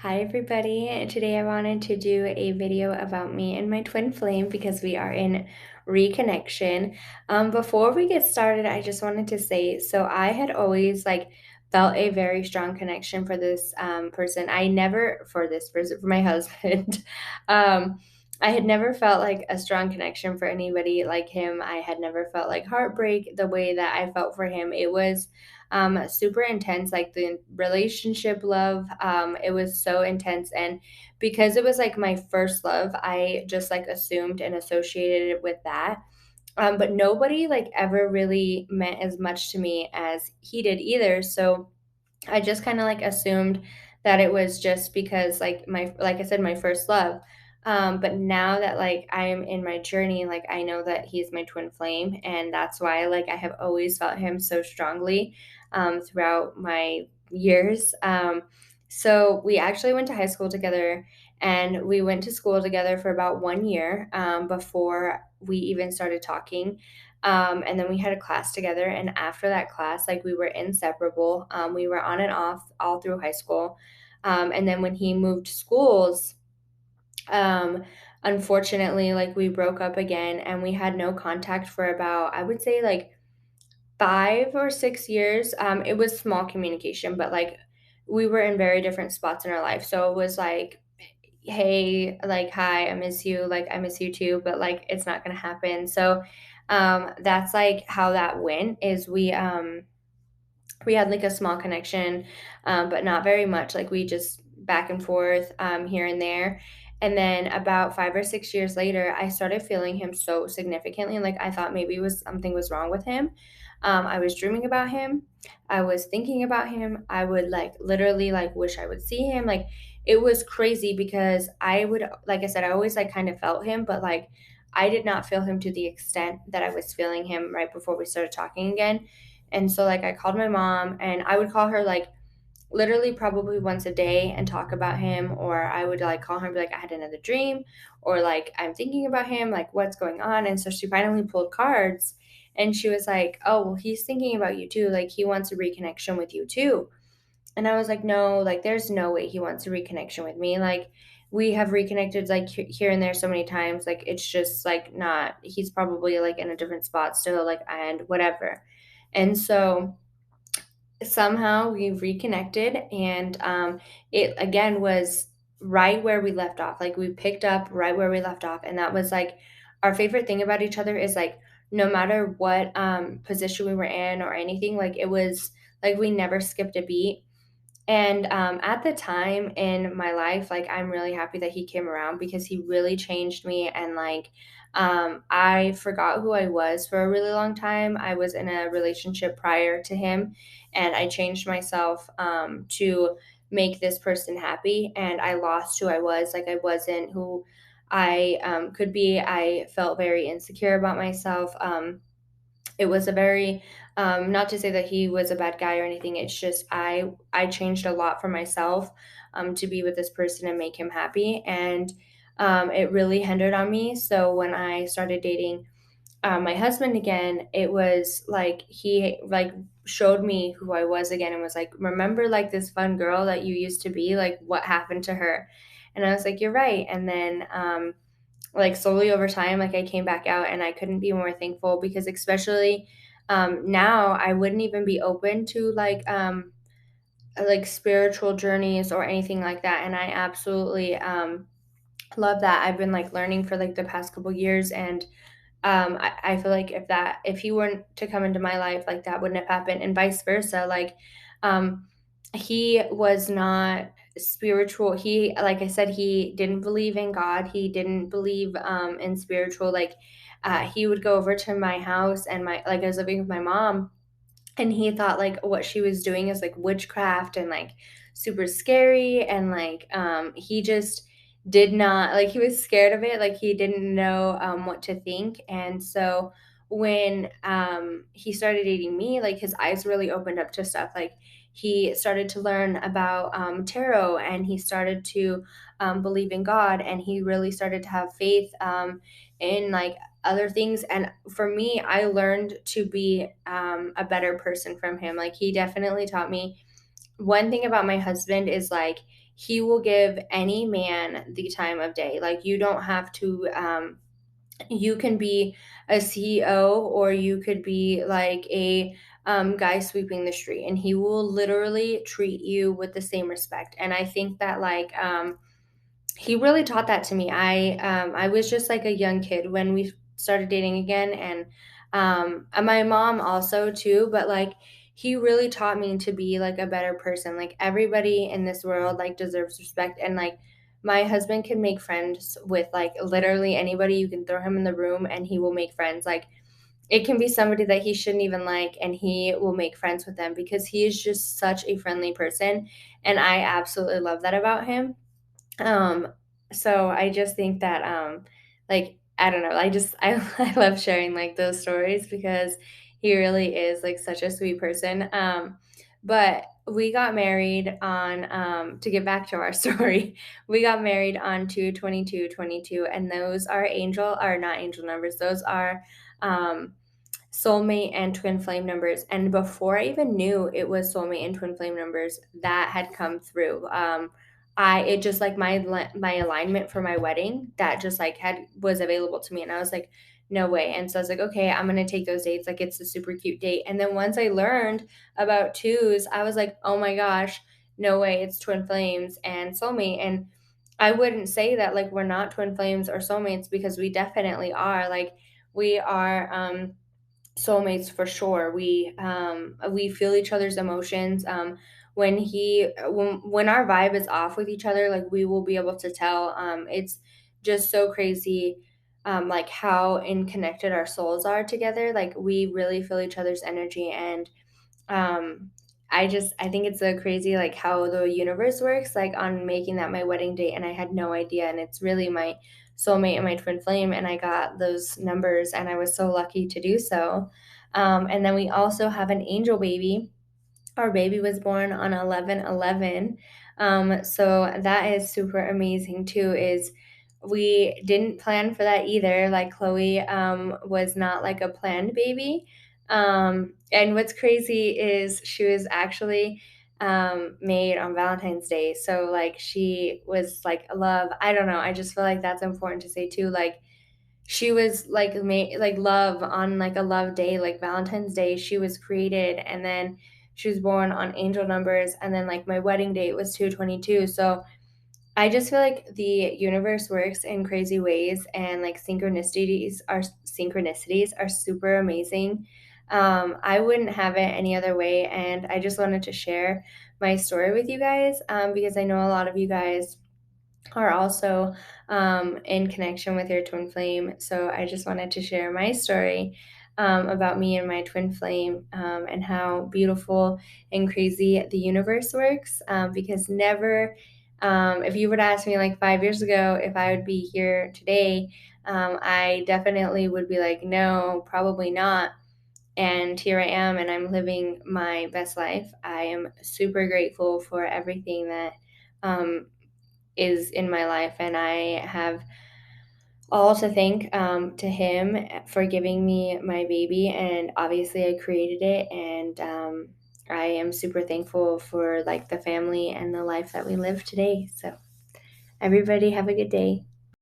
Hi everybody. Today I wanted to do a video about me and my twin flame because we are in reconnection. Before we get started, I just wanted to say, so I had always felt a very strong connection for this person. I never for this person for my husband. um, I had never felt like a strong connection for anybody like him. I had never felt like heartbreak the way that I felt for him. It was super intense, like the relationship love. It was so intense. And because it was like my first love, I just like assumed and associated it with that. But nobody like ever really meant as much to me as he did either. So I just kind of like assumed that it was just because like I said, my first love. But now that like I'm in my journey, like I know that he's my twin flame, and that's why like I have always felt him so strongly throughout my years. So we actually went to high school together, and we went to school together for about 1 year before we even started talking. And then we had a class together. And after that class, like we were inseparable. We were on and off all through high school. And then when he moved schools, um, unfortunately, like we broke up again and we had no contact for about, I would say, like 5 or 6 years. It was small communication, but like we were in very different spots in our life. So it was like, hey, like, hi, I miss you. Like, I miss you too, but like, it's not going to happen. So, that's like how that went is we had like a small connection, but not very much. Like we just back and forth, here and there. And then about 5 or 6 years later, I started feeling him so significantly. Like I thought maybe was something was wrong with him. I was dreaming about him. I was thinking about him. I would like literally like wish I would see him. Like it was crazy because I would, like I said, I always like kind of felt him, but like I did not feel him to the extent that I was feeling him right before we started talking again. And so like I called my mom, and I would call her like literally probably once a day and talk about him, or I would like call her and be like I had another dream, or like I'm thinking about him, like what's going on. And so she finally pulled cards, and she was like, "Oh, well he's thinking about you too. Like he wants a reconnection with you too." And I was like, "No, like there's no way he wants a reconnection with me. Like we have reconnected like here and there so many times. Like it's just like not, he's probably like in a different spot still, like, and whatever." And so somehow we reconnected, and it again was right where we left off. Like we picked up right where we left off, and that was like our favorite thing about each other is like no matter what position we were in or anything, like it was like we never skipped a beat. And at the time in my life, like I'm really happy that he came around because he really changed me. And like I forgot who I was for a really long time. I was in a relationship prior to him, and I changed myself to make this person happy. And I lost who I was. Like I wasn't who I could be. I felt very insecure about myself. It was a very not to say that he was a bad guy or anything. It's just I changed a lot for myself to be with this person and make him happy, and it really hindered on me. So when I started dating my husband again, it was like he like showed me who I was again and was like, remember like this fun girl that you used to be, like what happened to her? And I was like, you're right. And then like slowly over time, like I came back out, and I couldn't be more thankful because especially now I wouldn't even be open to like spiritual journeys or anything like that. And I absolutely love that. I've been like learning for like the past couple years, and I feel like if he weren't to come into my life, like that wouldn't have happened, and vice versa. Like, um, he was not spiritual. He, like I said, he didn't believe in God. He didn't believe in spiritual. Like, he would go over to my house, and my like I was living with my mom, and he thought like what she was doing is like witchcraft and like super scary, and like he just did not like, he was scared of it, like he didn't know what to think. And so when he started dating me, like his eyes really opened up to stuff. Like he started to learn about tarot, and he started to believe in God, and he really started to have faith in like other things. And for me, I learned to be a better person from him. Like he definitely taught me. One thing about my husband is like he will give any man the time of day. Like, you don't have to, you can be a CEO, or you could be like a guy sweeping the street, and he will literally treat you with the same respect. And I think that, like, he really taught that to me. I was just like a young kid when we started dating again, and my mom also too. But like, he really taught me to be like a better person. Like, everybody in this world like deserves respect, and like, my husband can make friends with like literally anybody. You can throw him in the room and he will make friends. Like, it can be somebody that he shouldn't even like, and he will make friends with them because he is just such a friendly person, and I absolutely love that about him. um, so I just think that, like, I don't know, I love sharing like those stories because he really is like such a sweet person. But we got married on, to get back to our story, we got married on 2/22/22, and those are not angel numbers. Those are soulmate and twin flame numbers. And before I even knew it was soulmate and twin flame numbers, that had come through. I it just like my alignment for my wedding, that just like had was available to me, and I was like, no way. And so I was like, okay, I'm gonna take those dates. Like, it's a super cute date. And then once I learned about twos, I was like, oh my gosh, no way, it's twin flames and soulmate. And I wouldn't say that like we're not twin flames or soulmates, because we definitely are. Like, we are soulmates for sure. We feel each other's emotions. When our vibe is off with each other, like, we will be able to tell. It's just so crazy, like how in connected our souls are together. Like, we really feel each other's energy. And um I think it's so crazy like how the universe works, like on making that my wedding date, and I had no idea, and it's really my soulmate and my twin flame, and I got those numbers, and I was so lucky to do so. And then we also have an angel baby. Our baby was born on 11/11. So that is super amazing too. Is We didn't plan for that either. Like, Chloe was not like a planned baby. And what's crazy is she was actually made on Valentine's Day. So like, she was like a love. I don't know. I just feel like that's important to say too. Like, she was like made like love on like a love day, like Valentine's Day. She was created, and then she was born on angel numbers, and then like my wedding date was 2/22. So I just feel like the universe works in crazy ways, and like synchronicities are super amazing. I wouldn't have it any other way, and I just wanted to share my story with you guys, because I know a lot of you guys are also in connection with your twin flame. So I just wanted to share my story, about me and my twin flame, and how beautiful and crazy the universe works. Because never, if you would ask me like 5 years ago if I would be here today, I definitely would be like, no, probably not. And here I am, and I'm living my best life. I am super grateful for everything that um, is in my life, and I have all to thank, to him for giving me my baby. And obviously, I created it, and I am super thankful for like the family and the life that we live today. So, everybody, have a good day.